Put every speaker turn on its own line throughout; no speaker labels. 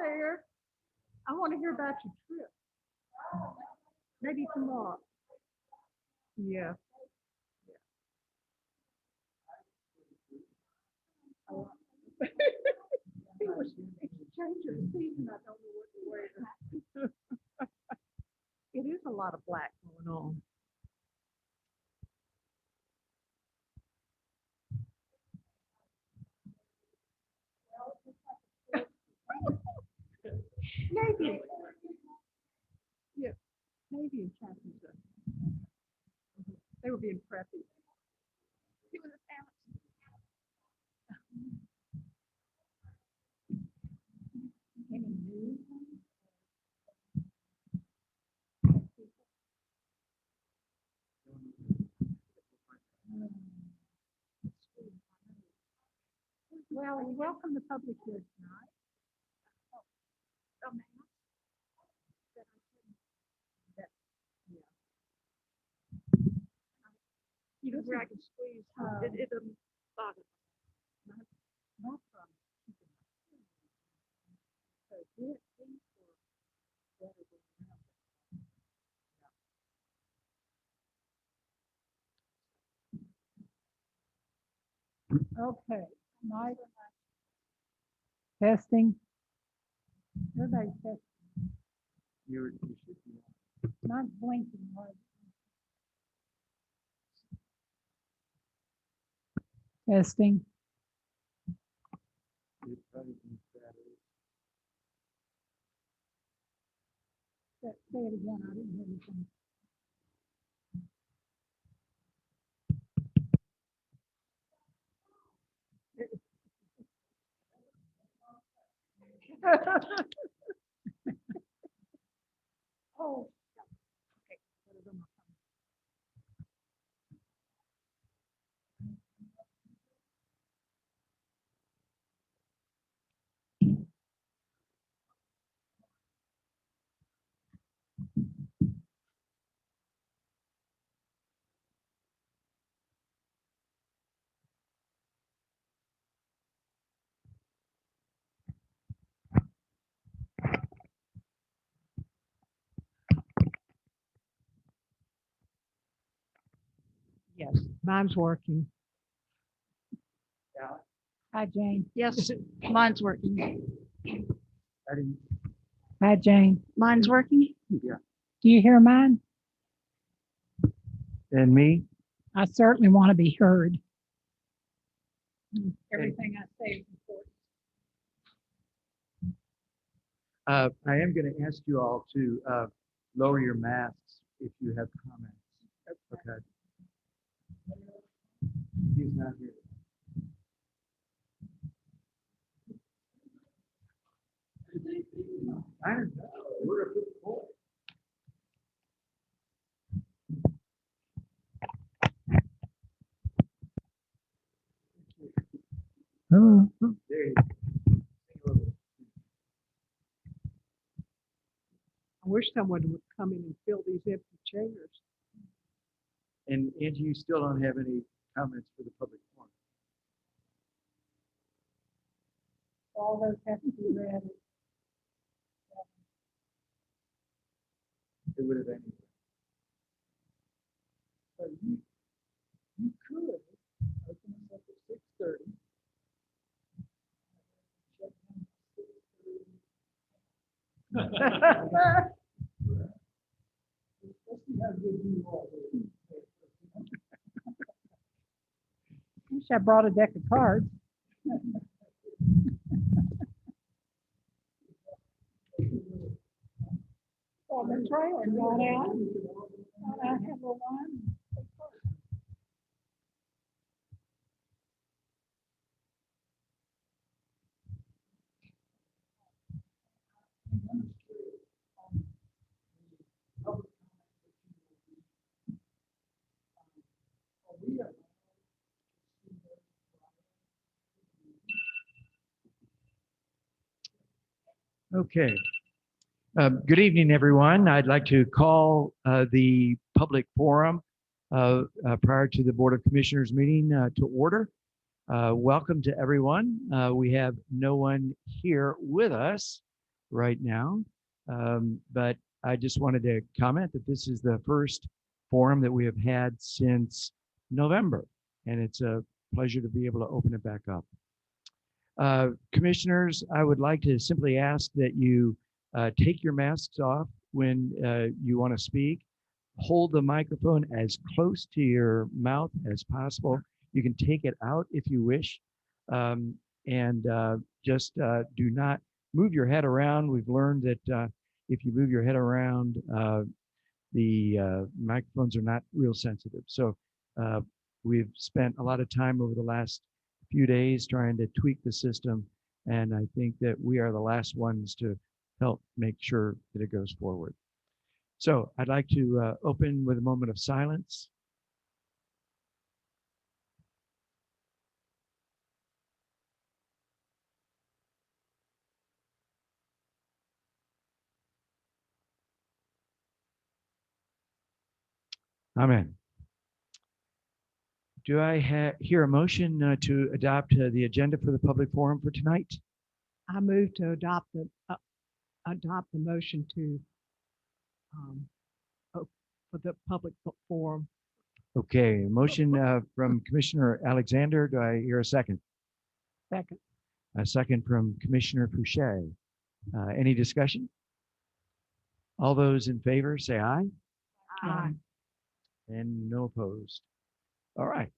there. I want to hear about your trip. Maybe tomorrow. Yeah. Oh. It was change of season. I don't know what to wear. It is a lot of black going on. Maybe. Yeah. Maybe in Chinese. They were being preppy. It was a any news? Well, we welcome the public here tonight. Oh, ma'am. That I couldn't- that- yeah. You know where I can squeeze. It doesn't bother. Not from keeping so good things or better than around. Okay, Mike. Testing. Everybody's testing.
You should be.
Not blinking. Right? Testing.
You'd probably be better.
Say it again. I didn't hear anything. Oh, okay. Put it on my phone. Yes, mine's working.
Yeah.
Hi, Jane.
Yes, mine's working.
I didn't.
Hi, Jane.
Mine's working.
Yeah.
Do you hear mine?
And me?
I certainly want to be heard. Everything I say is important.
I am going to ask you all to lower your masks if you have comments. Okay. He's not here. I don't know. We're a good boy.
Oh.
There you go.
I wish someone would come in and fill these empty chairs.
And Angie, you still don't have any comments for the public forum.
All those have to be read.
It would have been.
So you could open us up at 6:30. Let's see how good you are. Wish I brought a deck of cards. Oh, the trailer gone out. I have a line.
Okay. Good evening, everyone. I'd like to call the public forum prior to the Board of Commissioners meeting to order. Welcome to everyone. We have no one here with us right now. But I just wanted to comment that this is the first forum that we have had since November, and it's a pleasure to be able to open it back up. Commissioners, I would like to simply ask that you take your masks off when you want to speak. Hold the microphone as close to your mouth as possible. You can take it out if you wish. And just do not move your head around. We've learned that if you move your head around, the microphones are not real sensitive. So we've spent a lot of time over the last few days trying to tweak the system. And I think that we are the last ones to help make sure that it goes forward. So I'd like to open with a moment of silence. Amen. Do I hear a motion to adopt the agenda for the public forum for tonight?
I move to adopt the motion to for the public forum.
Okay, motion from Commissioner Alexander. Do I hear a second?
Second.
A second from Commissioner Fouché. Any discussion? All those in favor say aye.
Aye.
And no opposed. All right.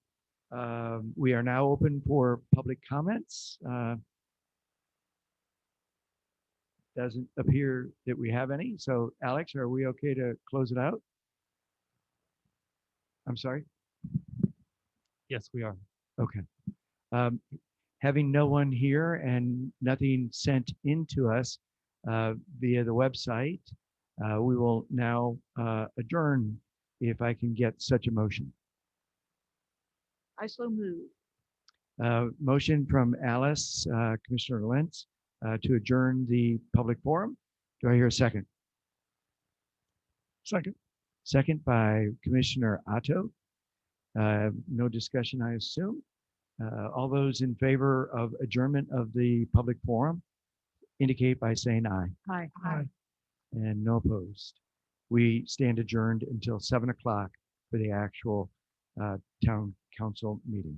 We are now open for public comments. Doesn't appear that we have any. So Alex, are we okay to close it out? I'm sorry?
Yes, we are.
Okay. Having no one here and nothing sent into us via the website, we will now adjourn if I can get such a motion.
I so move.
Motion from Alice, Commissioner Lentz, to adjourn the public forum. Do I hear a second?
Second.
Second by Commissioner Otto. No discussion, I assume. All those in favor of adjournment of the public forum indicate by saying aye.
Aye.
Aye.
And no opposed. We stand adjourned until 7 o'clock for the actual town council meeting.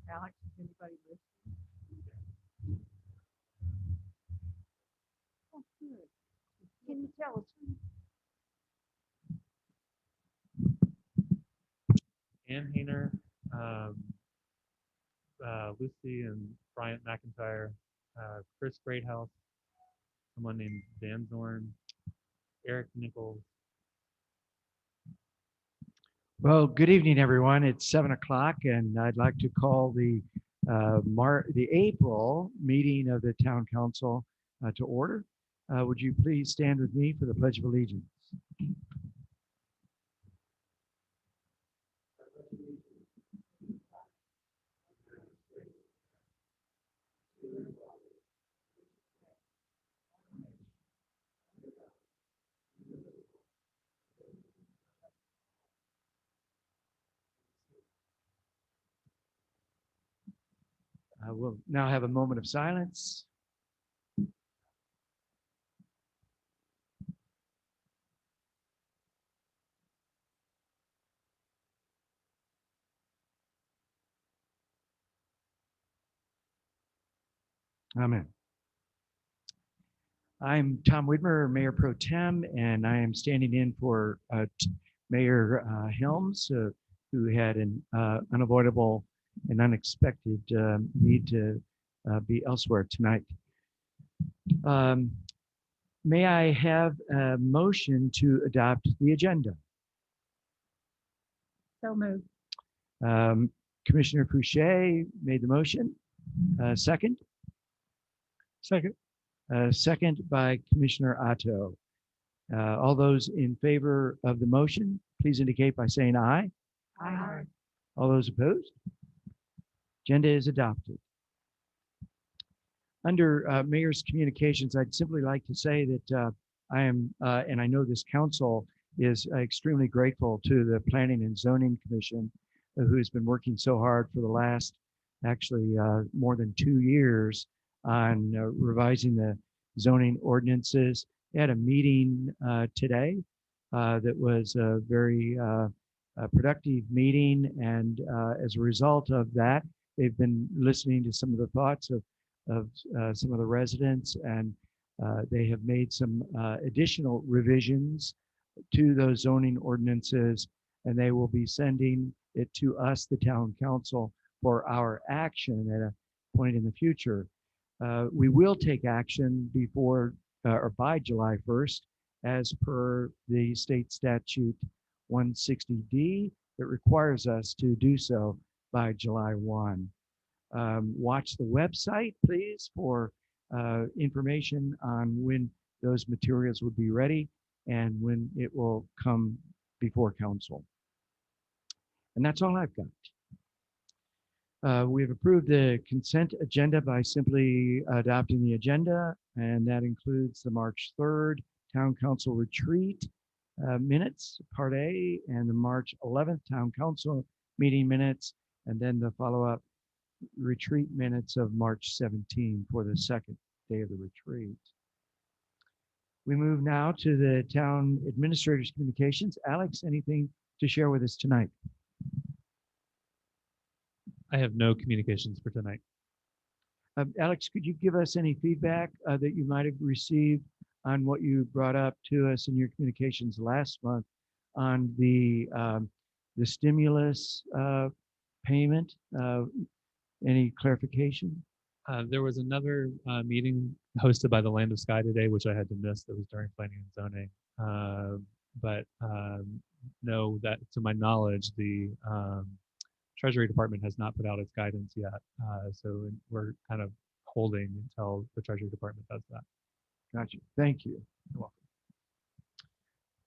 Alex, is anybody listening? Oh, good. Can you tell us who?
Ann Hayner, Lucy and Bryant McIntyre, Chris Greathouse, someone named Dan Zorn, Eric Nichols.
Well, good evening, everyone. It's 7 o'clock, and I'd like to call the April meeting of the Town Council to order. Would you please stand with me for the Pledge of Allegiance? We'll now have a moment of silence. Amen. I'm Tom Widmer, Mayor Pro Tem, and I am standing in for Mayor Helms, who had an unavoidable and unexpected need to be elsewhere tonight. May I have a motion to adopt the agenda?
So moved.
Commissioner Fouché made the motion. Second?
Second.
Second by Commissioner Otto. All those in favor of the motion, please indicate by saying aye.
Aye.
All those opposed? Agenda is adopted. Under Mayor's communications, I'd simply like to say that I am, and I know this council is extremely grateful to the Planning and Zoning Commission, who has been working so hard for the last, actually, more than 2 years on revising the zoning ordinances. They had a meeting today that was a very productive meeting, and as a result of that, they've been listening to some of the thoughts of some of the residents, and they have made some additional revisions to those zoning ordinances, and they will be sending it to us, the Town Council, for our action at a point in the future. We will take action before or by July 1st, as per the state statute 160D that requires us to do so by July 1. Watch the website, please, for information on when those materials would be ready and when it will come before council. And that's all I've got. We have approved the consent agenda by simply adopting the agenda, and that includes the March 3rd Town Council Retreat minutes, Part A, and the March 11th Town Council meeting minutes, and then the follow-up retreat minutes of March 17 for the second day of the retreat. We move now to the Town Administrator's Communications. Alex, anything to share with us tonight?
I have no communications for tonight.
Alex, could you give us any feedback that you might have received on what you brought up to us in your communications last month on the stimulus payment? Any clarification?
There was another meeting hosted by the Land of Sky today, which I had to miss. That was during planning and zoning. But no, that to my knowledge, the Treasury Department has not put out its guidance yet. So we're kind of holding until the Treasury Department does that.
Gotcha. Thank you.
You're welcome.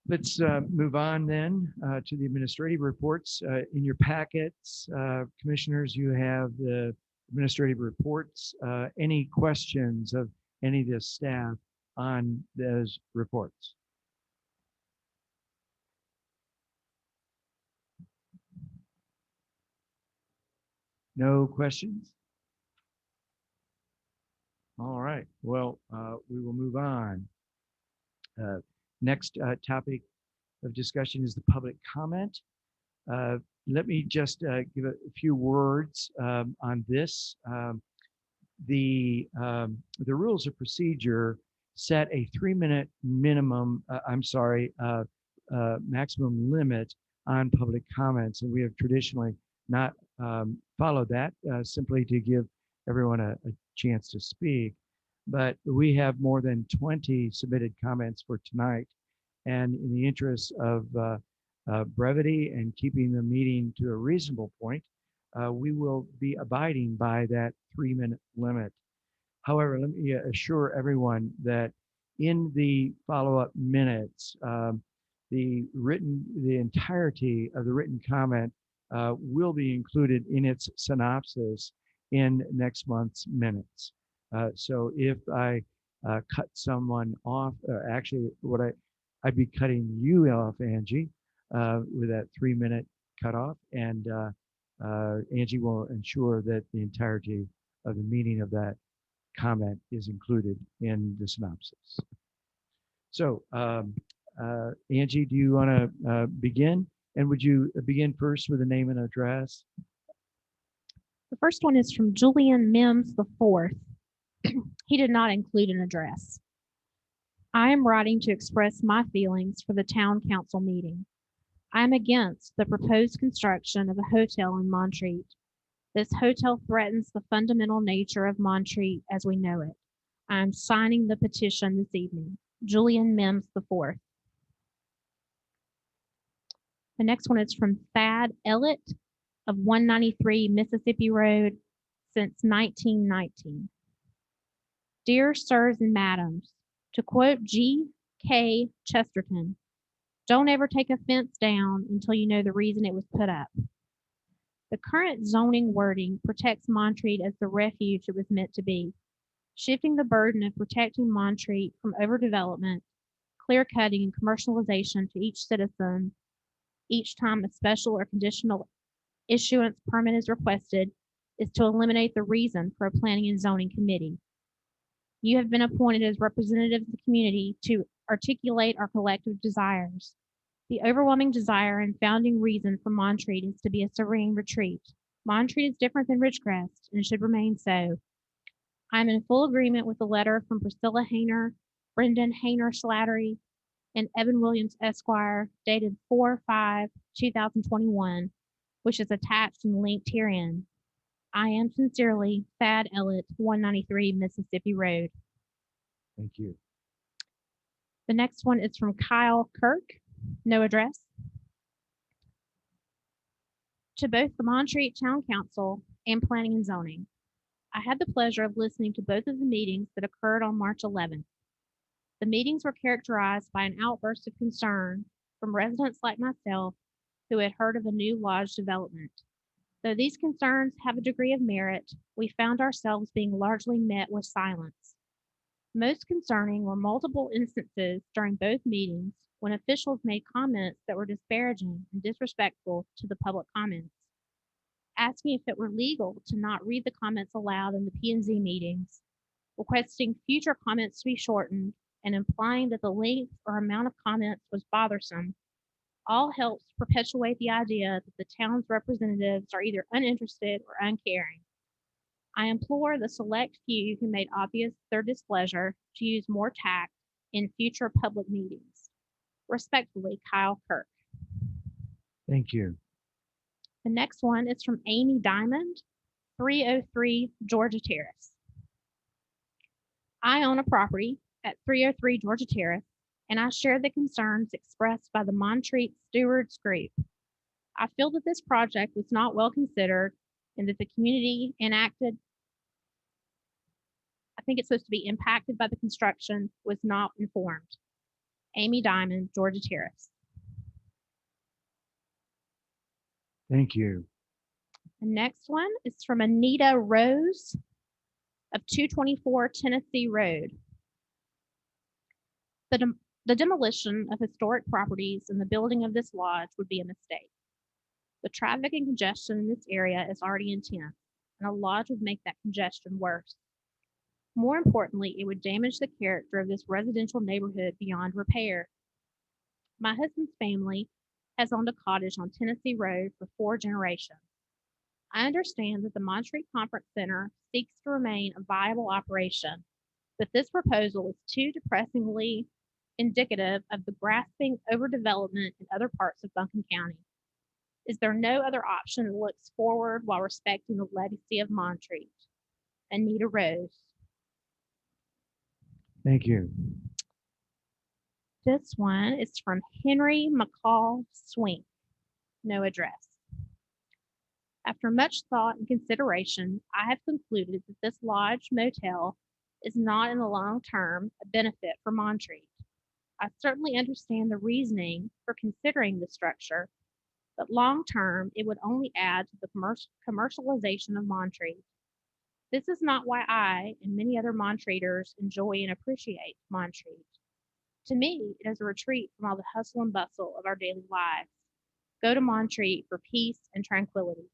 Let's move on then to the administrative reports. In your packets, commissioners, you have the administrative reports. Any questions of any of the staff on those reports? No questions? All right. Well, we will move on. Next topic of discussion is the public comment. Let me just give a few words on this. The rules of procedure set a 3-minute minimum, maximum limit on public comments, and we have traditionally not followed that simply to give everyone a chance to speak. But we have more than 20 submitted comments for tonight, and in the interest of brevity and keeping the meeting to a reasonable point, we will be abiding by that 3-minute limit. However, let me assure everyone that in the follow-up minutes, the entirety of the written comment will be included in its synopsis in next month's minutes. So if I cut someone off, actually, I'd be cutting you off, Angie, with that 3-minute cutoff, and Angie will ensure that the entirety of the meaning of that comment is included in the synopsis. So, Angie, do you want to begin? And would you begin first with a name and address?
The first one is from Julian Mims IV. He did not include an address. I am writing to express my feelings for the town council meeting. I am against the proposed construction of a hotel in Montreat. This hotel threatens the fundamental nature of Montreat as we know it. I am signing the petition this evening. Julian Mims IV. The next one is from Thad Ellett of 193 Mississippi Road since 1919. Dear sirs and madams, to quote G.K. Chesterton, don't ever take a fence down until you know the reason it was put up. The current zoning wording protects Montreat as the refuge it was meant to be, shifting the burden of protecting Montreat from overdevelopment, clear-cutting, and commercialization to each citizen each time a special or conditional issuance permit is requested is to eliminate the reason for a planning and zoning committee. You have been appointed as representatives of the community to articulate our collective desires. The overwhelming desire and founding reason for Montreat is to be a serene retreat. Montreat is different than Ridgecrest and should remain so. I am in full agreement with the letter from Priscilla Hayner, Brendan Hayner Slattery, and Evan Williams Esquire, dated 4/5/2021, which is attached and linked herein. I am sincerely Thad Ellett, 193 Mississippi Road.
Thank you.
The next one is from Kyle Kirk, no address. To both the Montreat Town Council and Planning and Zoning, I had the pleasure of listening to both of the meetings that occurred on March 11th. The meetings were characterized by an outburst of concern from residents like myself who had heard of a new lodge development. Though these concerns have a degree of merit, we found ourselves being largely met with silence. Most concerning were multiple instances during both meetings when officials made comments that were disparaging and disrespectful to the public comments, asking if it were legal to not read the comments aloud in the P&Z meetings, requesting future comments to be shortened, and implying that the length or amount of comments was bothersome, all helps perpetuate the idea that the town's representatives are either uninterested or uncaring. I implore the select few who made obvious their displeasure to use more tact in future public meetings. Respectfully, Kyle Kirk.
Thank you.
The next one is from Amy Diamond, 303 Georgia Terrace. I own a property at 303 Georgia Terrace, and I share the concerns expressed by the Montreat Stewards Group. I feel that this project was not well considered and that the community enacted, I think it's supposed to be impacted by the construction, was not informed. Amy Diamond, Georgia Terrace.
Thank you.
The next one is from Anita Rose of 224 Tennessee Road. The demolition of historic properties and the building of this lodge would be a mistake. The traffic and congestion in this area is already intense, and a lodge would make that congestion worse. More importantly, it would damage the character of this residential neighborhood beyond repair. My husband's family has owned a cottage on Tennessee Road for 4 generations. I understand that the Montreat Conference Center seeks to remain a viable operation, but this proposal is too depressingly indicative of the grasping overdevelopment in other parts of Buncombe County. Is there no other option that looks forward while respecting the legacy of Montreat? Anita Rose.
Thank you.
This one is from Henry McCall Swink. No address. After much thought and consideration, I have concluded that this lodge motel is not in the long term a benefit for Montreat. I certainly understand the reasoning for considering the structure, but long term it would only add to the commercialization of Montreat. This is not why I and many other Montreaters enjoy and appreciate Montreat. To me, it is a retreat from all the hustle and bustle of our daily lives. Go to Montreat for peace and tranquility.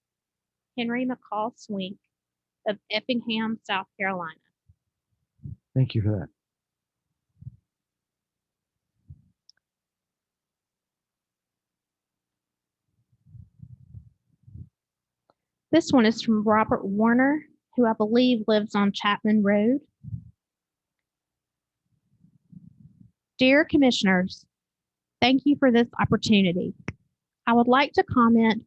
Henry McCall Swink of Effingham, South Carolina.
Thank you for that.
This one is from Robert Warner, who I believe lives on Chapman Road. Dear Commissioners, thank you for this opportunity. I would like to comment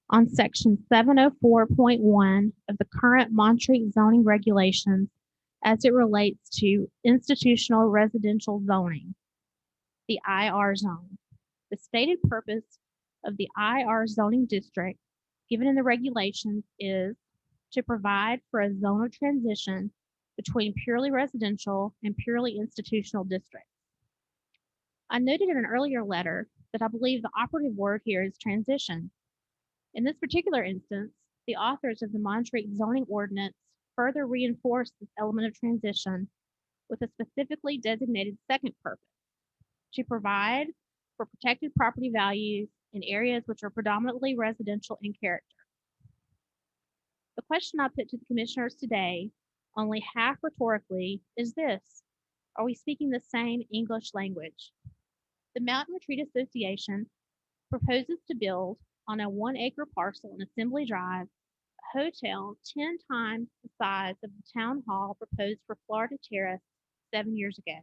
on Section 704.1 of the current Montreat zoning regulations as it relates to institutional residential zoning, the IR zone. The stated purpose of the IR zoning district given in the regulations is to provide for a zone of transition between purely residential and purely institutional districts. I noted in an earlier letter that I believe the operative word here is transition. In this particular instance, the authors of the Montreat zoning ordinance further reinforce this element of transition with a specifically designated second purpose, to provide for protected property values in areas which are predominantly residential in character. The question I put to the commissioners today, only half rhetorically, is this: are we speaking the same English language? The Mountain Retreat Association proposes to build on a 1-acre parcel in Assembly Drive a hotel 10 times the size of the town hall proposed for Florida Terrace 7 years ago.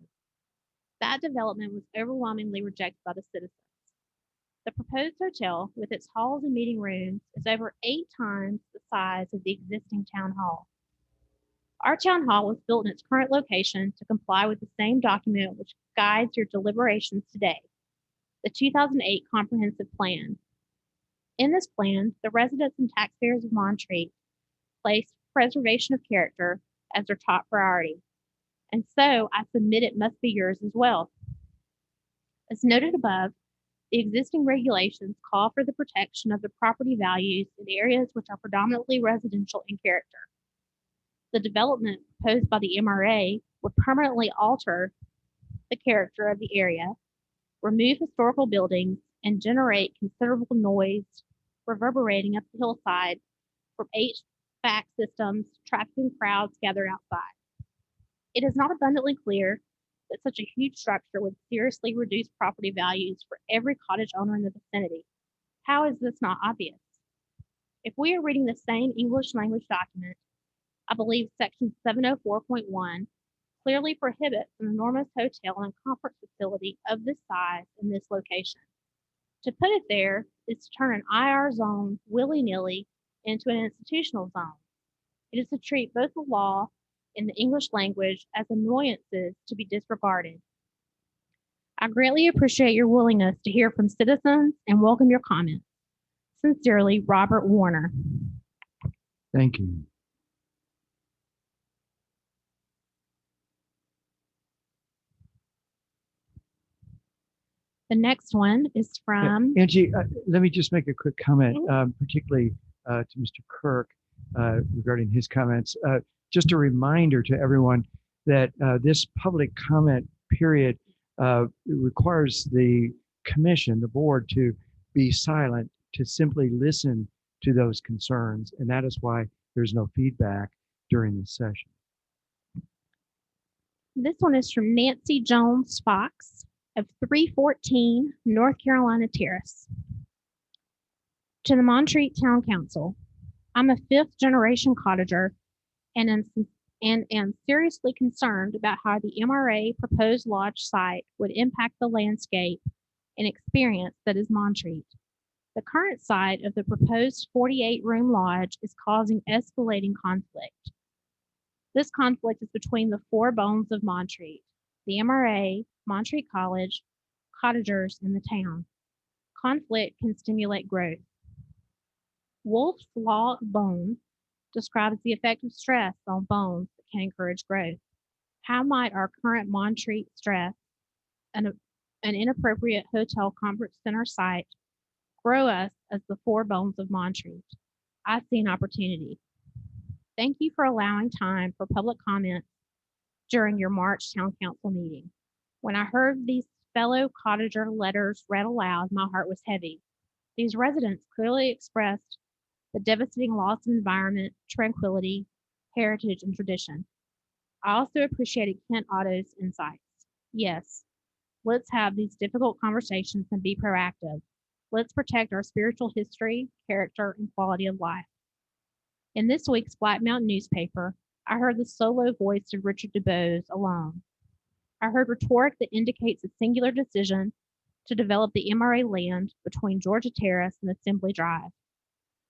That development was overwhelmingly rejected by the citizens. The proposed hotel, with its halls and meeting rooms, is over 8 times the size of the existing town hall. Our town hall was built in its current location to comply with the same document which guides your deliberations today, the 2008 Comprehensive Plan. In this plan, the residents and taxpayers of Montreat placed preservation of character as their top priority, and so I submit it must be yours as well. As noted above, the existing regulations call for the protection of the property values in areas which are predominantly residential in character. The development proposed by the MRA would permanently alter the character of the area, remove historical buildings, and generate considerable noise reverberating up the hillside from HVAC systems, attracting crowds gathered outside. It is not abundantly clear that such a huge structure would seriously reduce property values for every cottage owner in the vicinity. How is this not obvious? If we are reading the same English language document, I believe Section 704.1 clearly prohibits an enormous hotel and conference facility of this size in this location. To put it there is to turn an IR zone willy-nilly into an institutional zone. It is to treat both the law in the English language as annoyances to be disregarded. I greatly appreciate your willingness to hear from citizens and welcome your comments. Sincerely, Robert Warner.
Thank you.
The next one is from,
Angie, let me just make a quick comment,
Mhm.
particularly to Mr. Kirk regarding his comments. Just a reminder to everyone that this public comment period requires the commission, the board, to be silent, to simply listen to those concerns. And that is why there's no feedback during this session.
this one is from Nancy Jones Fox of 314 North Carolina Terrace. To the Montreat Town Council, I'm a fifth generation cottager and am seriously concerned about how the MRA proposed lodge site would impact the landscape and experience that is Montreat. The current site of the proposed 48-room lodge is causing escalating conflict. This conflict is between the four bones of Montreat, the MRA, Montreat College, cottagers, and the town. Conflict can stimulate growth. Wolff's Law of Bone describes the effect of stress on bones that can encourage growth. How might our current Montreat stress, an inappropriate hotel conference center site, grow us as the four bones of Montreat? I see an opportunity. Thank you for allowing time for public comments during your March Town Council meeting. When I heard these fellow cottager letters read aloud, my heart was heavy. These residents clearly expressed the devastating loss of environment, tranquility, heritage, and tradition. I also appreciated Kent Otto's insights. Yes, let's have these difficult conversations and be proactive. Let's protect our spiritual history, character, and quality of life. In this week's Black Mountain newspaper, I heard the solo voice of Richard DuBose alone. I heard rhetoric that indicates a singular decision to develop the MRA land between Georgia Terrace and Assembly Drive.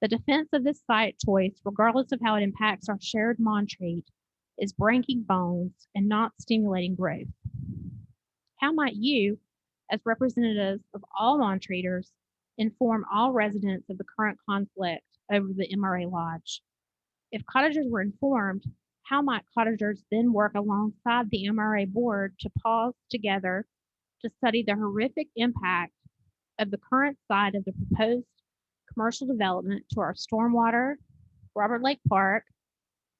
The defense of this site choice, regardless of how it impacts our shared Montreat, is breaking bones and not stimulating growth. How might you, as representatives of all Montreaters, inform all residents of the current conflict over the MRA Lodge? If cottagers were informed, how might cottagers then work alongside the MRA board to pause together to study the horrific impact of the current site of the proposed commercial development to our stormwater, Robert Lake Park,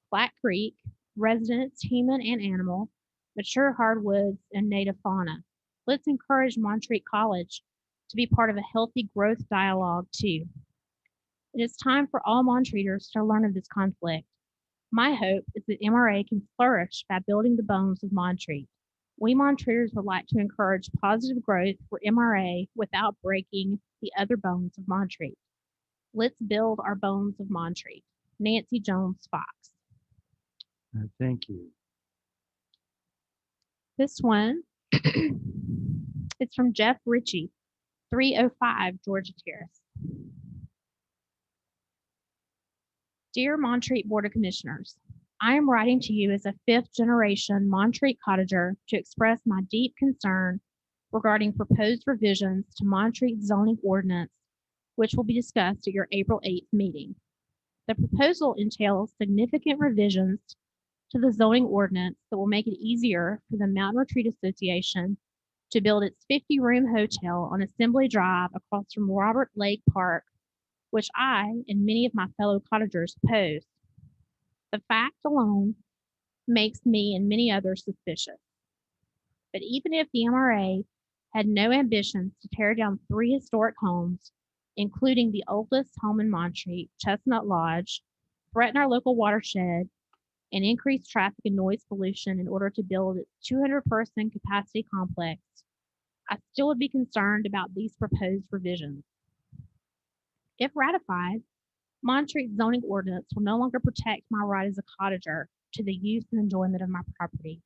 Flat Creek, residents, human and animal, mature hardwoods, and native fauna? Let's encourage Montreat College to be part of a healthy growth dialogue too. It is time for all Montreaters to learn of this conflict. My hope is that MRA can flourish by building the bones of Montreat. We Montreaters would like to encourage positive growth for MRA without breaking the other bones of Montreat. Let's build our bones of Montreat. Nancy Jones Fox.
Thank you.
This one, it's from Jeff Ritchie, 305 Georgia Terrace. Dear Montreat Board of Commissioners, I am writing to you as a fifth generation Montreat cottager to express my deep concern regarding proposed revisions to Montreat zoning ordinance, which will be discussed at your April 8th meeting. The proposal entails significant revisions to the zoning ordinance that will make it easier for the Mountain Retreat Association to build its 50-room hotel on Assembly Drive across from Robert Lake Park, which I and many of my fellow cottagers oppose. The fact alone makes me and many others suspicious. But even if the MRA had no ambitions to tear down 3 historic homes, including the oldest home in Montreat, Chestnut Lodge, threaten our local watershed, and increase traffic and noise pollution in order to build its 200-person capacity complex, I still would be concerned about these proposed revisions. If ratified, Montreat zoning ordinance will no longer protect my right as a cottager to the use and enjoyment of my property.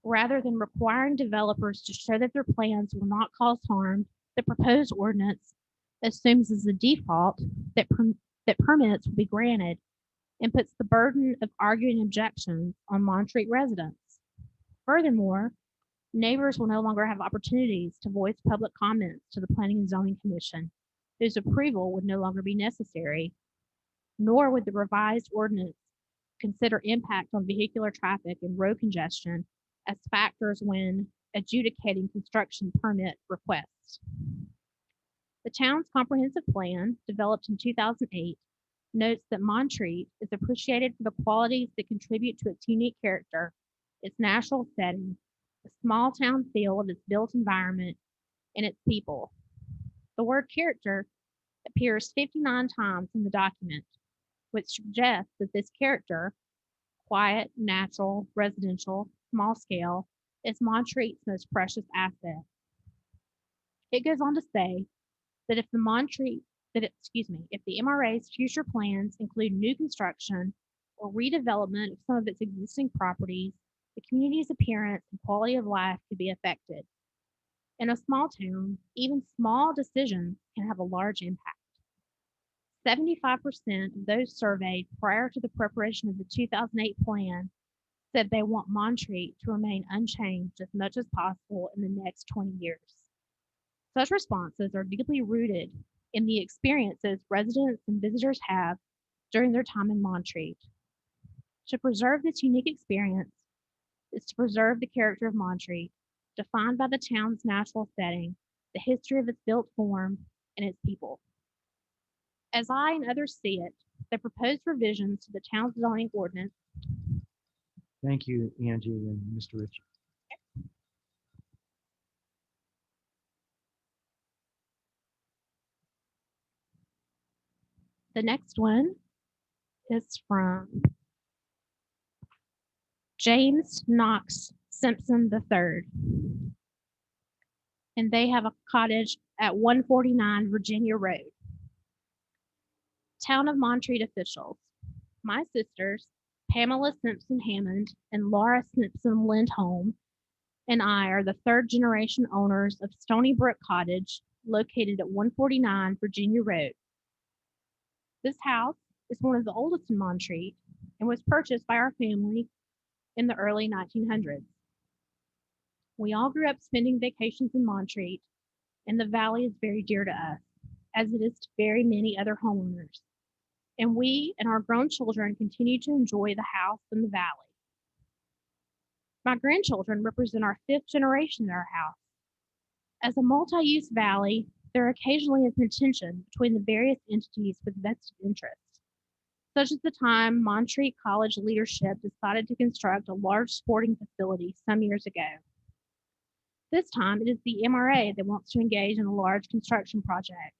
Rather than requiring developers to show that their plans will not cause harm, the proposed ordinance assumes as the default that permits will be granted and puts the burden of arguing objections on Montreat residents. Furthermore, neighbors will no longer have opportunities to voice public comments to the Planning and Zoning Commission, whose approval would no longer be necessary, nor would the revised ordinance consider impact on vehicular traffic and road congestion as factors when adjudicating construction permit requests. The town's comprehensive plan, developed in 2008, notes that Montreat is appreciated for the qualities that contribute to its unique character, its natural setting, the small town feel of its built environment, and its people. The word character appears 59 times in the document, which suggests that this character, quiet, natural, residential, small scale, is Montreat's most precious asset. It goes on to say that if the MRA's future plans include new construction or redevelopment of some of its existing properties, the community's appearance and quality of life could be affected. In a small town, even small decisions can have a large impact. 75% of those surveyed prior to the preparation of the 2008 plan said they want Montreat to remain unchanged as much as possible in the next 20 years. Such responses are deeply rooted in the experiences residents and visitors have during their time in Montreat. To preserve this unique experience is to preserve the character of Montreat, defined by the town's natural setting, the history of its built form, and its people. As I and others see it, the proposed revisions to the town's zoning ordinance.
Thank you, Angie and Mr. Richard.
The next one is from James Knox Simpson III. And they have a cottage at 149 Virginia Road. Town of Montreat officials. My sisters, Pamela Simpson Hammond and Laura Simpson Lindholm, and I are the third generation owners of Stony Brook Cottage, located at 149 Virginia Road. This house is one of the oldest in Montreat and was purchased by our family in the early 1900s. We all grew up spending vacations in Montreat, and the valley is very dear to us, as it is to very many other homeowners. And we and our grown children continue to enjoy the house and the valley. My grandchildren represent our fifth generation in our house. As a multi-use valley, there occasionally is tension between the various entities with vested interests, such as the time Montreat College leadership decided to construct a large sporting facility some years ago. This time, it is the MRA that wants to engage in a large construction project,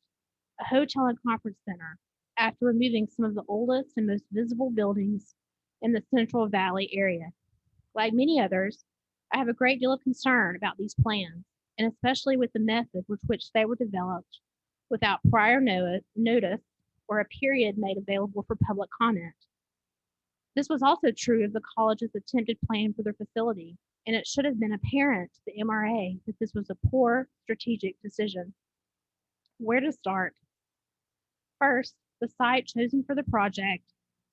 a hotel and conference center, after removing some of the oldest and most visible buildings in the Central Valley area. Like many others, I have a great deal of concern about these plans, and especially with the method with which they were developed without prior notice or a period made available for public comment. This was also true of the college's attempted plan for their facility, and it should have been apparent to the MRA that this was a poor strategic decision. Where to start? First, the site chosen for the project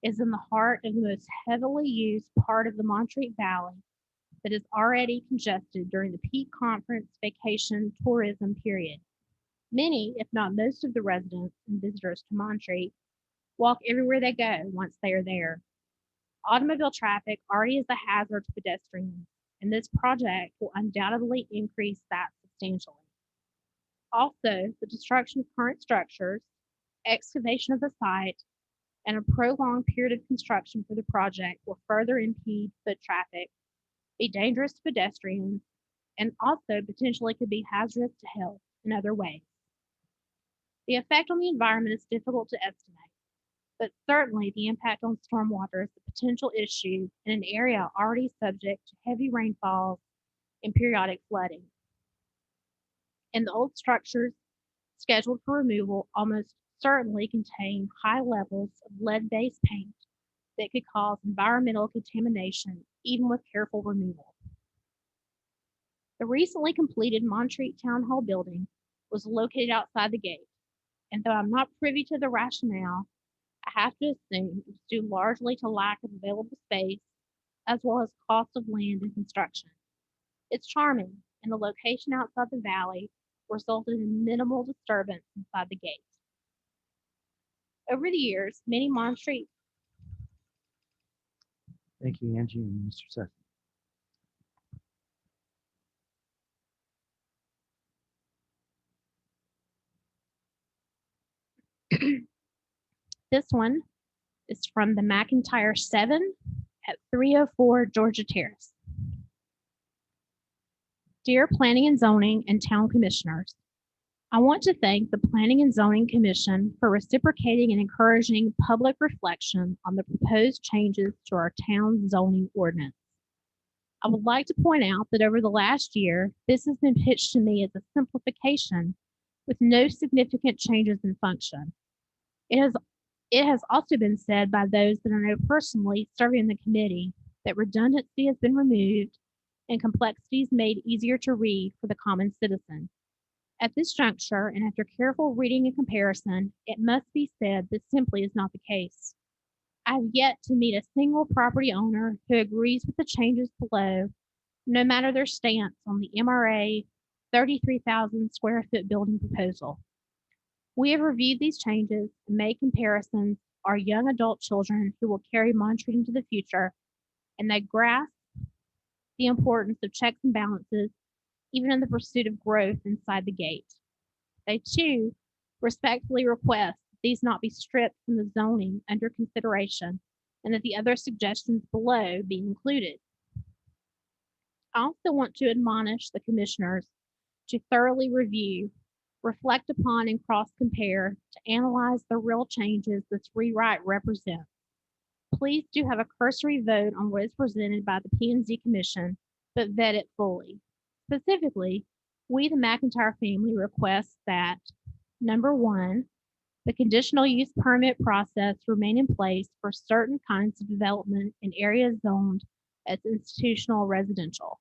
is in the heart of the most heavily used part of the Montreat Valley that is already congested during the peak conference, vacation, tourism period. Many, if not most of the residents and visitors to Montreat walk everywhere they go once they are there. Automobile traffic already is a hazard to pedestrians, and this project will undoubtedly increase that substantially. Also, the destruction of current structures, excavation of the site, and a prolonged period of construction for the project will further impede foot traffic, be dangerous to pedestrians, and also potentially could be hazardous to health in other ways. The effect on the environment is difficult to estimate, but certainly the impact on stormwater is a potential issue in an area already subject to heavy rainfalls and periodic flooding. And the old structures scheduled for removal almost certainly contain high levels of lead-based paint that could cause environmental contamination even with careful removal. The recently completed Montreat Town Hall building was located outside the gate, and though I'm not privy to the rationale, I have to assume it's due largely to lack of available space as well as cost of land and construction. It's charming, and the location outside the valley resulted in minimal disturbance inside the gate. Over the years, many Montreat.
Thank you, Angie and Mr. Seth.
This one is from the McIntyre 7 at 304 Georgia Terrace. Dear Planning and Zoning and Town Commissioners, I want to thank the Planning and Zoning Commission for reciprocating and encouraging public reflection on the proposed changes to our town zoning ordinance. I would like to point out that over the last year, this has been pitched to me as a simplification with no significant changes in function. It has also been said by those that I know personally serving in the committee that redundancy has been removed and complexities made easier to read for the common citizen. At this juncture, and after careful reading and comparison, it must be said this simply is not the case. I have yet to meet a single property owner who agrees with the changes below, no matter their stance on the MRA 33,000 square foot building proposal. We have reviewed these changes and made comparisons to our young adult children who will carry Montreat into the future, and they grasp the importance of checks and balances, even in the pursuit of growth inside the gate. They too respectfully request that these not be stripped from the zoning under consideration and that the other suggestions below be included. I also want to admonish the commissioners to thoroughly review, reflect upon, and cross-compare to analyze the real changes this rewrite represents. Please do have a cursory vote on what is presented by the P&Z Commission, but vet it fully. Specifically, we, the McIntyre family, request that, number one, the conditional use permit process remain in place for certain kinds of development in areas zoned as institutional residential.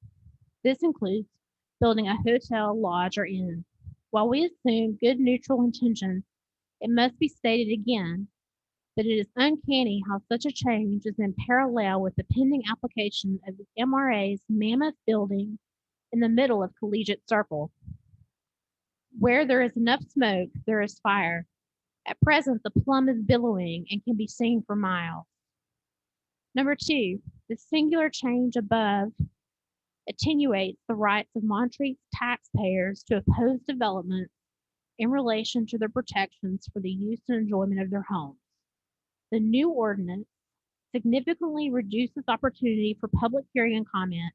This includes building a hotel, lodge, or inn. While we assume good neutral intentions, it must be stated again that it is uncanny how such a change is in parallel with the pending application of the MRA's mammoth building in the middle of Collegiate Circle. Where there is enough smoke, there is fire. At present, the plum is billowing and can be seen for miles. Number two, the singular change above attenuates the rights of Montreat's taxpayers to oppose development in relation to the protections for the use and enjoyment of their homes. The new ordinance significantly reduces opportunity for public hearing and comment,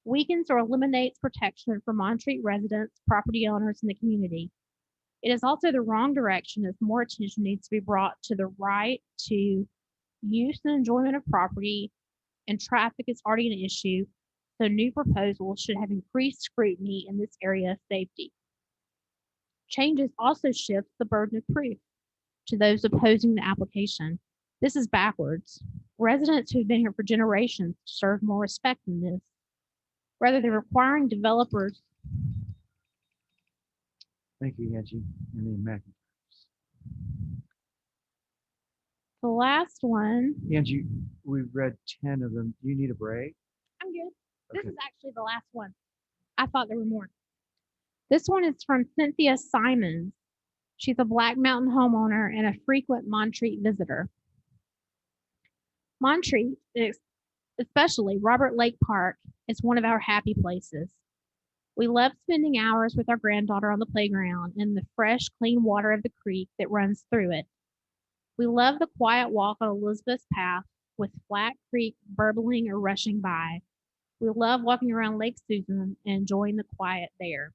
weakens or eliminates protection for Montreat residents, property owners, and the community. It is also the wrong direction as more attention needs to be brought to the right to use and enjoyment of property, and traffic is already an issue, so new proposals should have increased scrutiny in this area of safety. Changes also shift the burden of proof to those opposing the application. This is backwards. Residents who've been here for generations deserve more respect than this. Rather than requiring developers.
Thank you, Angie and the McIntyres.
The last one.
Angie, we've read 10 of them. Do you need a break?
I'm good. This
Okay.
is actually the last one. I thought there were more. This one is from Cynthia Simons. She's a Black Mountain homeowner and a frequent Montreat visitor. Montreat, especially Robert Lake Park, is one of our happy places. We love spending hours with our granddaughter on the playground and the fresh, clean water of the creek that runs through it. We love the quiet walk on Elizabeth's Path with Flat Creek burbling or rushing by. We love walking around Lake Susan and enjoying the quiet there.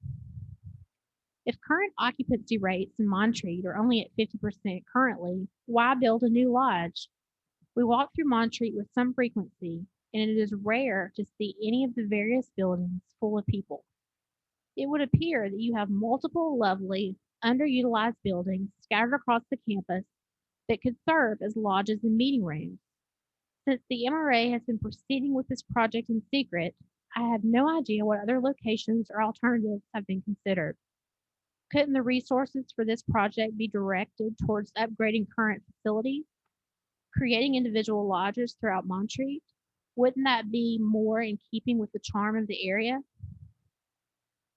If current occupancy rates in Montreat are only at 50% currently, why build a new lodge? We walk through Montreat with some frequency, and it is rare to see any of the various buildings full of people. It would appear that you have multiple lovely, underutilized buildings scattered across the campus that could serve as lodges and meeting rooms. Since the MRA has been proceeding with this project in secret, I have no idea what other locations or alternatives have been considered. Couldn't the resources for this project be directed towards upgrading current facilities, creating individual lodges throughout Montreat? Wouldn't that be more in keeping with the charm of the area?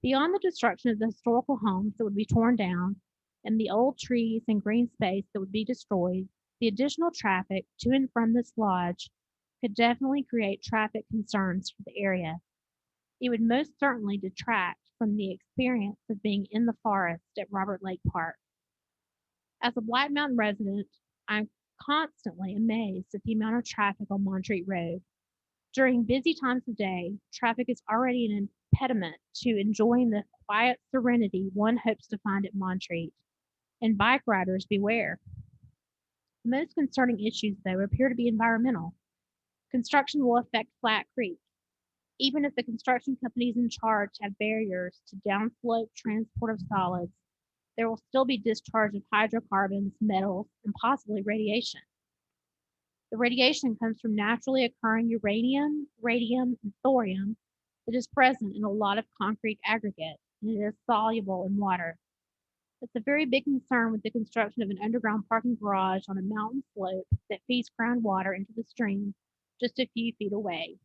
Beyond the destruction of the historical homes that would be torn down and the old trees and green space that would be destroyed, the additional traffic to and from this lodge could definitely create traffic concerns for the area. It would most certainly detract from the experience of being in the forest at Robert Lake Park. As a Black Mountain resident, I'm constantly amazed at the amount of traffic on Montreat Road. During busy times of day, traffic is already an impediment to enjoying the quiet serenity one hopes to find at Montreat. And bike riders beware. The most concerning issues, though, appear to be environmental. Construction will affect Flat Creek. Even if the construction companies in charge have barriers to downslope transport of solids, there will still be discharge of hydrocarbons, metals, and possibly radiation. The radiation comes from naturally occurring uranium, radium, and thorium that is present in a lot of concrete aggregate, and it is soluble in water. It's a very big concern with the construction of an underground parking garage on a mountain slope that feeds groundwater into the stream just a few feet away.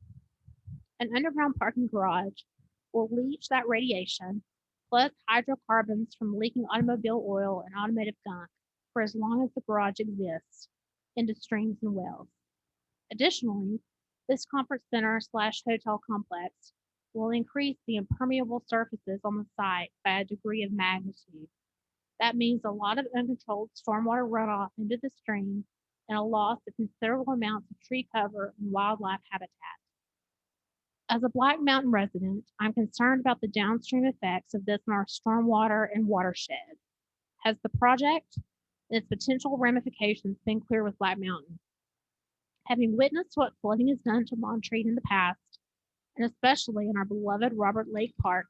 An underground parking garage will leach that radiation, plus hydrocarbons from leaking automobile oil and automotive gunk, for as long as the garage exists, into streams and wells. Additionally, this conference center slash hotel complex will increase the impermeable surfaces on the site by a degree of magnitude. That means a lot of uncontrolled stormwater runoff into the stream and a loss of considerable amounts of tree cover and wildlife habitat. As a Black Mountain resident, I'm concerned about the downstream effects of this on our stormwater and watershed. Has the project and its potential ramifications been clear with Black Mountain? Having witnessed what flooding has done to Montreat in the past, and especially in our beloved Robert Lake Park.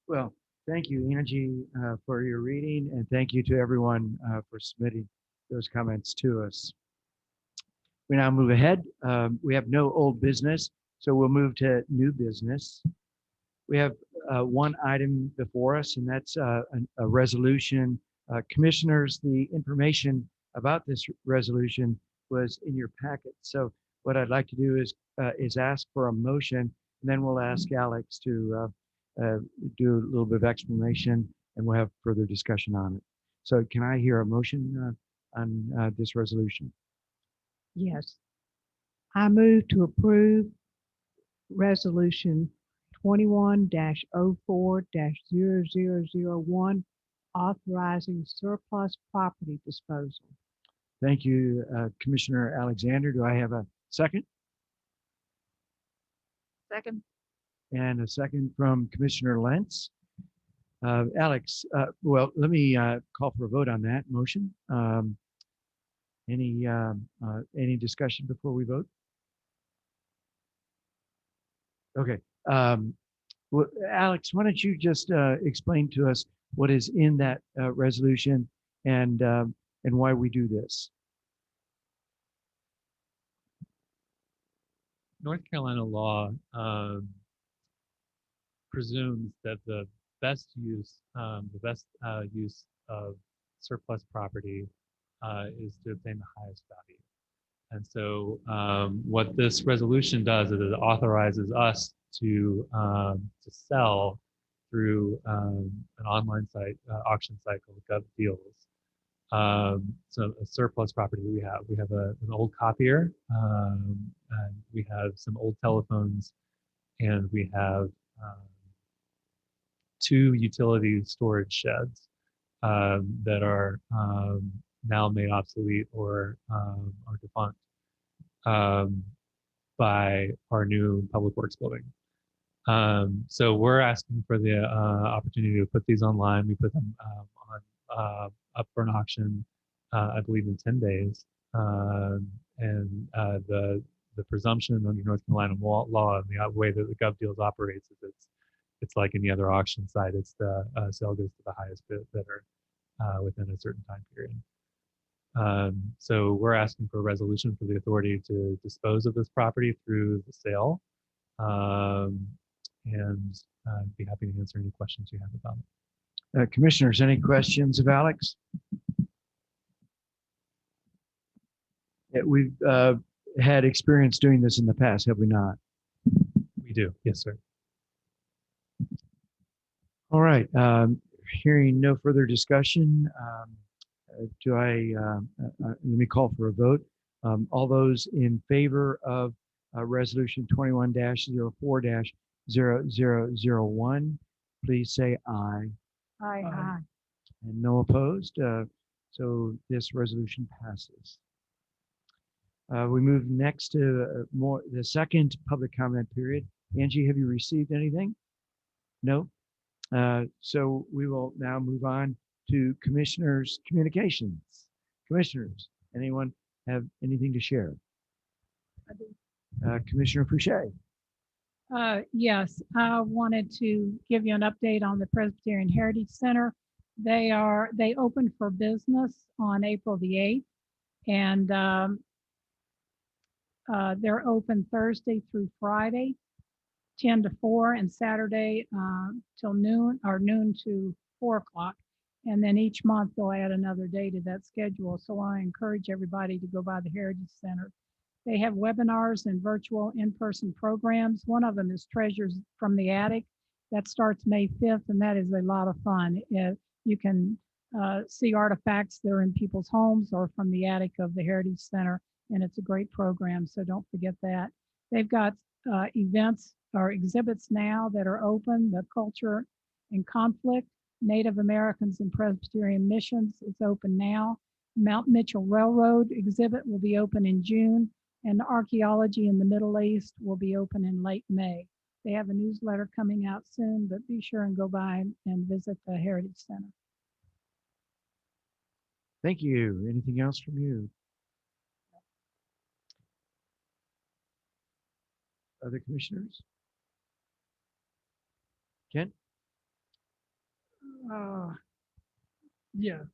Well, thank you, Angie, for your reading, and thank you to everyone for submitting those comments to us. We now move ahead. We have no old business, so we'll move to new business. We have one item before us, and that's a resolution. Commissioners, the information about this resolution was in your packet. So what I'd like to do is ask for a motion, and then we'll ask Alex to do a little bit of explanation, and we'll have further discussion on it. So can I hear a motion on this resolution?
Yes. I move to approve resolution 21-04-0001, authorizing surplus property disposal.
Thank you, Commissioner Alexander. Do I have a second?
Second.
And a second from Commissioner Lentz. Alex, well, let me call for a vote on that motion. Any discussion before we vote? Okay. Well, Alex, why don't you just explain to us what is in that resolution and why we do this?
North Carolina law presumes that the best use of surplus property is to obtain the highest value. And so what this resolution does is it authorizes us to sell through an online site, auction site called Gov Deals. So a surplus property we have an old copier, and we have some old telephones, and we have 2 utility storage sheds that are now made obsolete or are defunct by our new public works building. So we're asking for the opportunity to put these online. We put them up for an auction, I believe, in 10 days. And the presumption under North Carolina law and the way that the Gov Deals operates is it's like any other auction site. It's the sale goes to the highest bidder within a certain time period. So we're asking for a resolution for the authority to dispose of this property through the sale, and I'd be happy to answer any questions you have about it.
Commissioners, any questions of Alex? Yeah, we've had experience doing this in the past, have we not?
We do. Yes, sir.
All right. Hearing no further discussion, let me call for a vote. All those in favor of Resolution 21-04-0001, please say aye.
Aye.
And no opposed. So this resolution passes. We move next to the second public comment period. Angie, have you received anything? No? So we will now move on to commissioners' communications. Commissioners, anyone have anything to share? Commissioner Fouché.
Yes, I wanted to give you an update on the Presbyterian Heritage Center. They opened for business on April the 8th, and they're open Thursday through Friday, 10 to 4, and Saturday till noon, or noon to 4 o'clock. And then each month they'll add another day to that schedule. So I encourage everybody to go by the Heritage Center. They have webinars and virtual in-person programs. One of them is Treasures from the Attic. That starts May 5th, and that is a lot of fun. You can see artifacts that are in people's homes or from the attic of the Heritage Center, and it's a great program, so don't forget that. They've got events or exhibits now that are open. The Culture and Conflict, Native Americans and Presbyterian Missions is open now. Mount Mitchell Railroad exhibit will be open in June, and Archaeology in the Middle East will be open in late May. They have a newsletter coming out soon, but be sure and go by and visit the Heritage Center.
Thank you. Anything else from you? Other commissioners? Ken?
Yeah,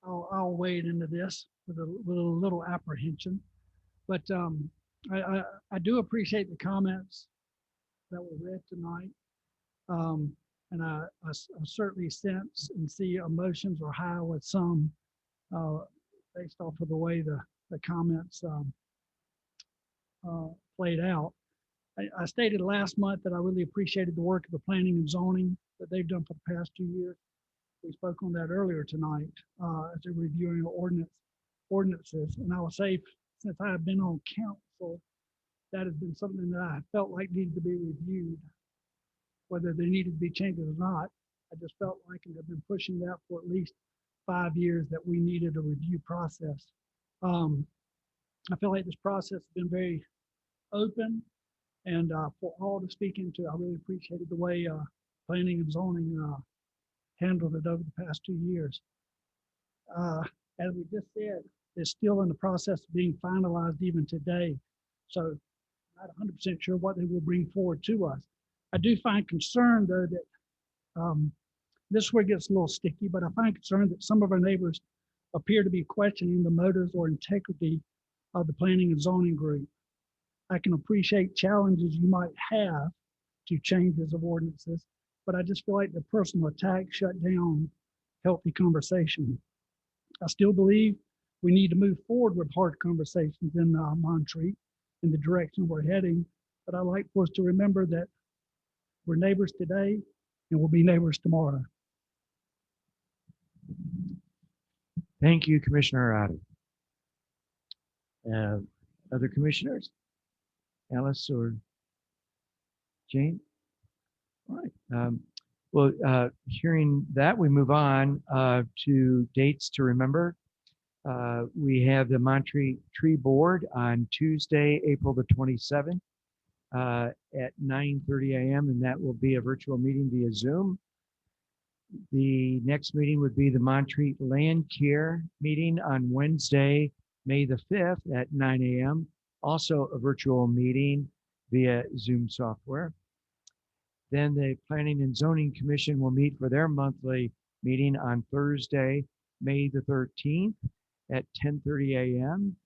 I'll wade into this with a little apprehension, but I do appreciate the comments that were read tonight, and I certainly sense and see emotions are high with some based off of the way the comments played out. I stated last month that I really appreciated the work of the planning and zoning that they've done for the past 2 years. We spoke on that earlier tonight as they're reviewing ordinances. And I will say, since I have been on council, that has been something that I felt like needed to be reviewed, whether they needed to be changed or not. I just felt like, and I've been pushing that for at least 5 years, that we needed a review process. I feel like this process has been very open, and for all to speak into, I really appreciated the way planning and zoning handled it over the past 2 years. As we just said, it's still in the process of being finalized even today. So not 100% sure what they will bring forward to us. I do find concern, though, that this is where it gets a little sticky, but I find concern that some of our neighbors appear to be questioning the motives or integrity of the planning and zoning group. I can appreciate challenges you might have to changes of ordinances, but I just feel like the personal attack shut down healthy conversation. I still believe we need to move forward with hard conversations in Montreat in the direction we're heading, but I'd like for us to remember that we're neighbors today and we'll be neighbors tomorrow.
Thank you, Commissioner Otter. Other commissioners? Alice or Jane? All right. Well, hearing that, we move on to dates to remember. We have the Montreat Tree Board on Tuesday, April the 27th at 9:30 a.m. and that will be a virtual meeting via Zoom. The next meeting would be the Montreat Land Care meeting on Wednesday, May the 5th at 9 a.m. Also a virtual meeting via Zoom software. Then the Planning and Zoning Commission will meet for their monthly meeting on Thursday, May the 13th at 10:30 a.m.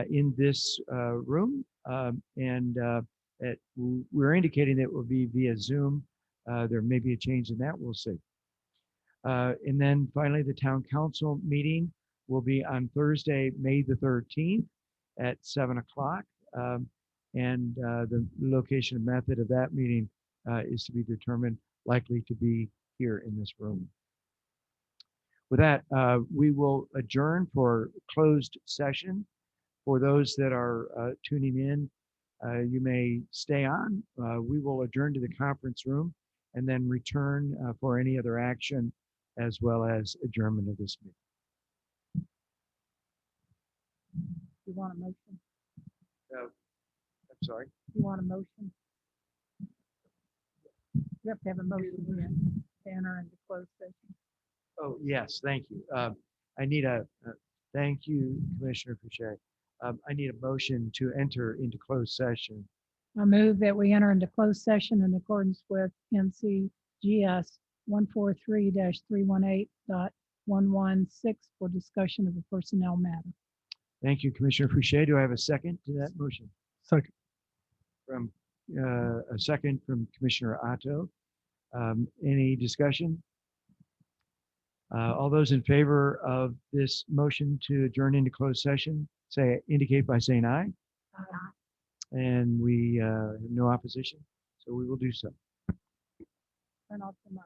In this room. We're indicating that it will be via Zoom. There may be a change in that, we'll see. And then finally, the town council meeting will be on Thursday, May the 13th at 7 o'clock. And the location and method of that meeting is to be determined, likely to be here in this room. With that, we will adjourn for closed session. For those that are tuning in, you may stay on. We will adjourn to the conference room and then return for any other action as well as adjournment of this meeting.
You want a motion?
I'm sorry.
You want a motion? You have to have a motion here to enter into closed session.
Oh, yes, thank you. I need thank you, Commissioner Fouché. I need a motion to enter into closed session.
I move that we enter into closed session in accordance with NCGS 143-318.116 for discussion of a personnel matter.
Thank you, Commissioner Fouché. Do I have a second to that motion?
Second.
From a second from Commissioner Otto. Any discussion? All those in favor of this motion to adjourn into closed session, indicate by saying aye. And we have no opposition, so we will do so.
Turn off the mic.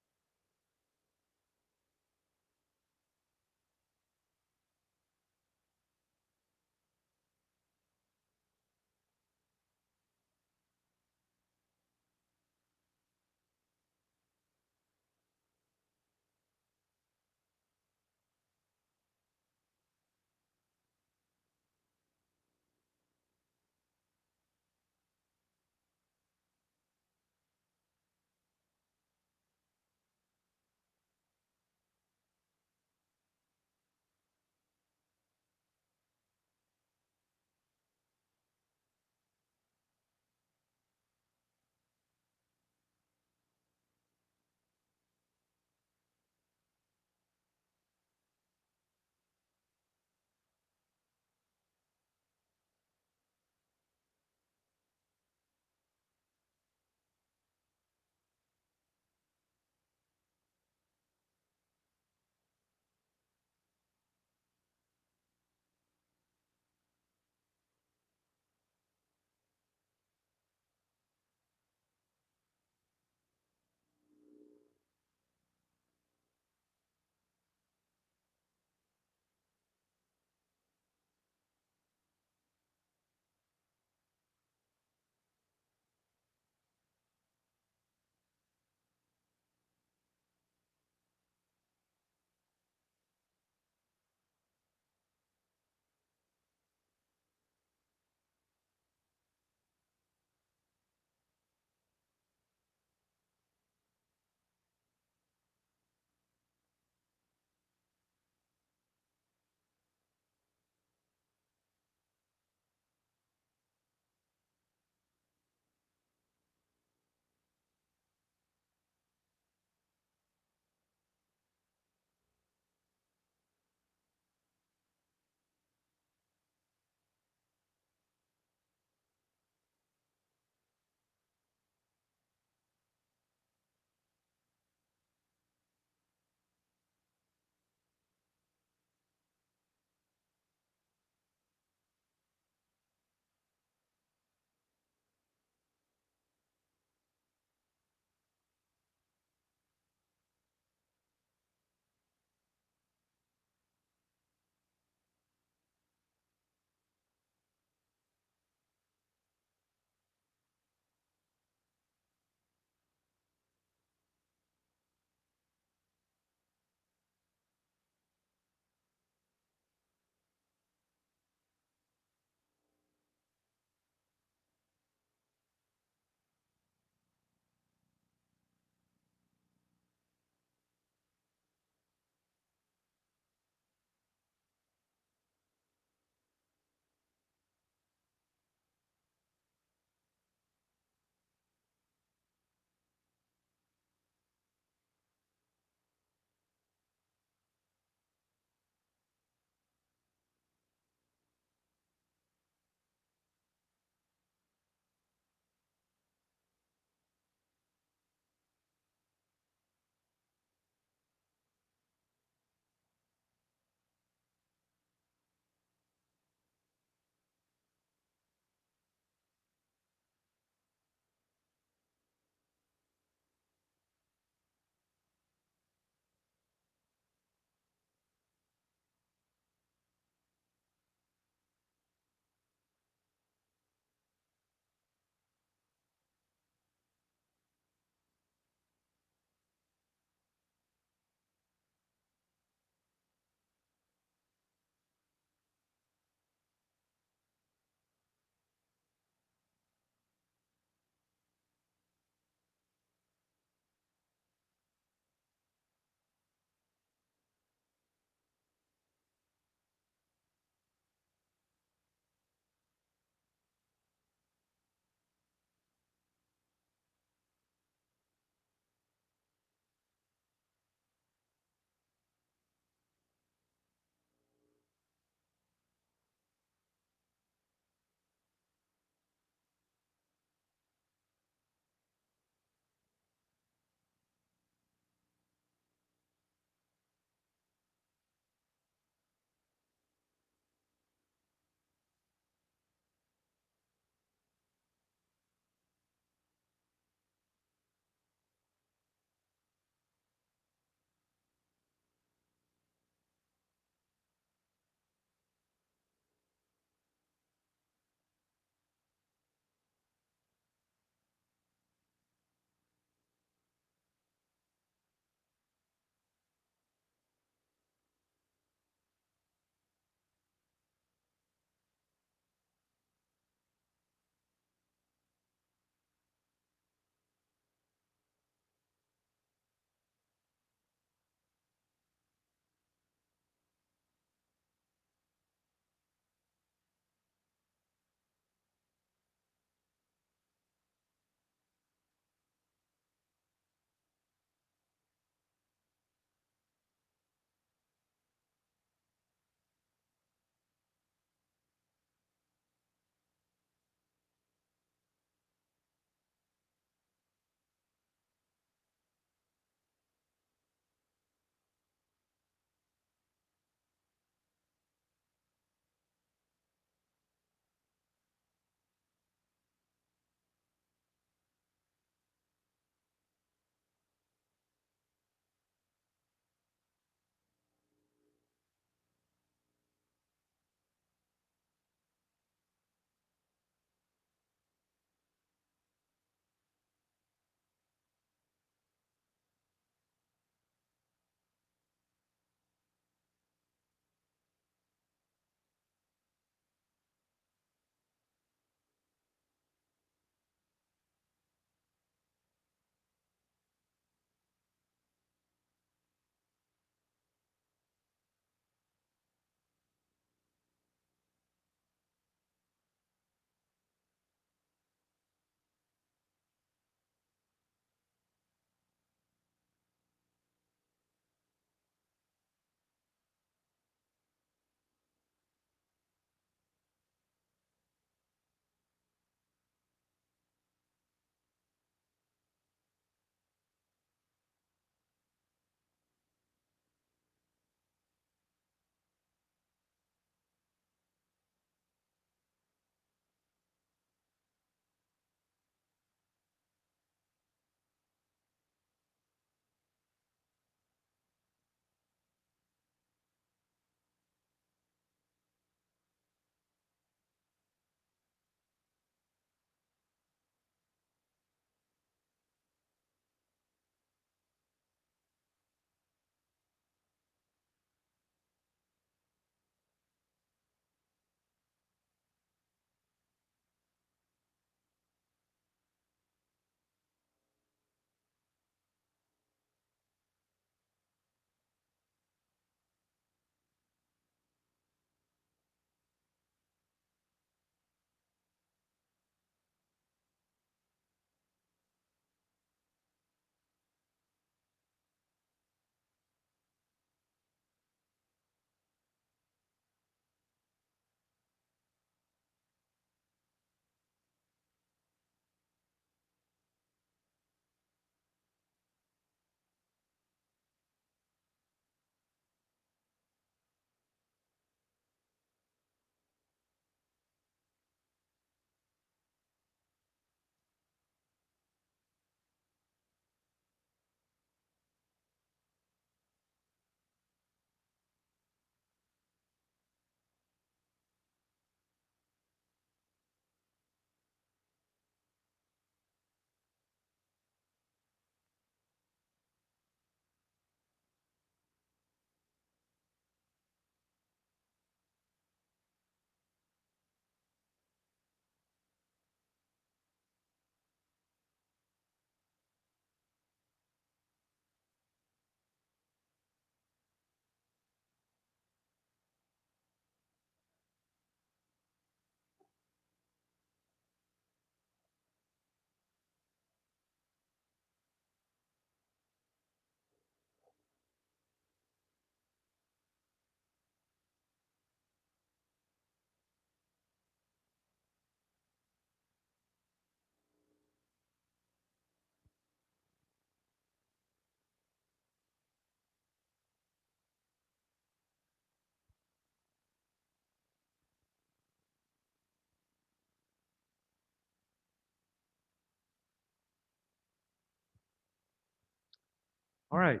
All right.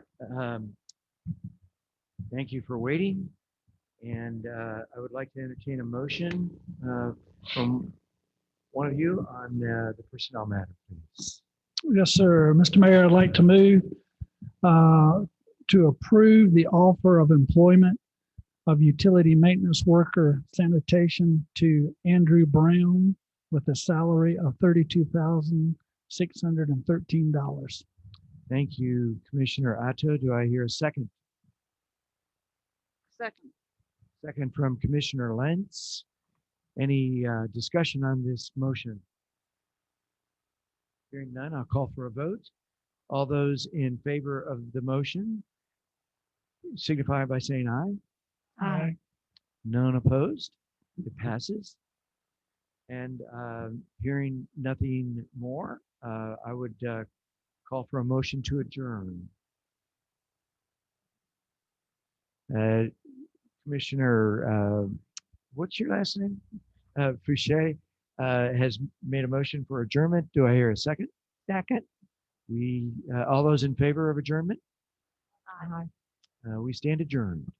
Thank you for waiting. And I would like to entertain a motion from one of you on the personnel matter, please.
Yes, sir. Mr. Mayor, I'd like to move to approve the offer of employment of utility maintenance worker sanitation to Andrew Brown with a salary of $32,613.
Thank you, Commissioner Atto. Do I hear a second?
Second.
Second from Commissioner Lentz. Any discussion on this motion? Hearing none, I'll call for a vote. All those in favor of the motion signify by saying aye.
Aye.
None opposed. It passes. And hearing nothing more, I would call for a motion to adjourn. Commissioner, what's your last name? Fouché has made a motion for adjournment. Do I hear a second?
Second.
All those in favor of adjournment?
Aye.
We stand adjourned.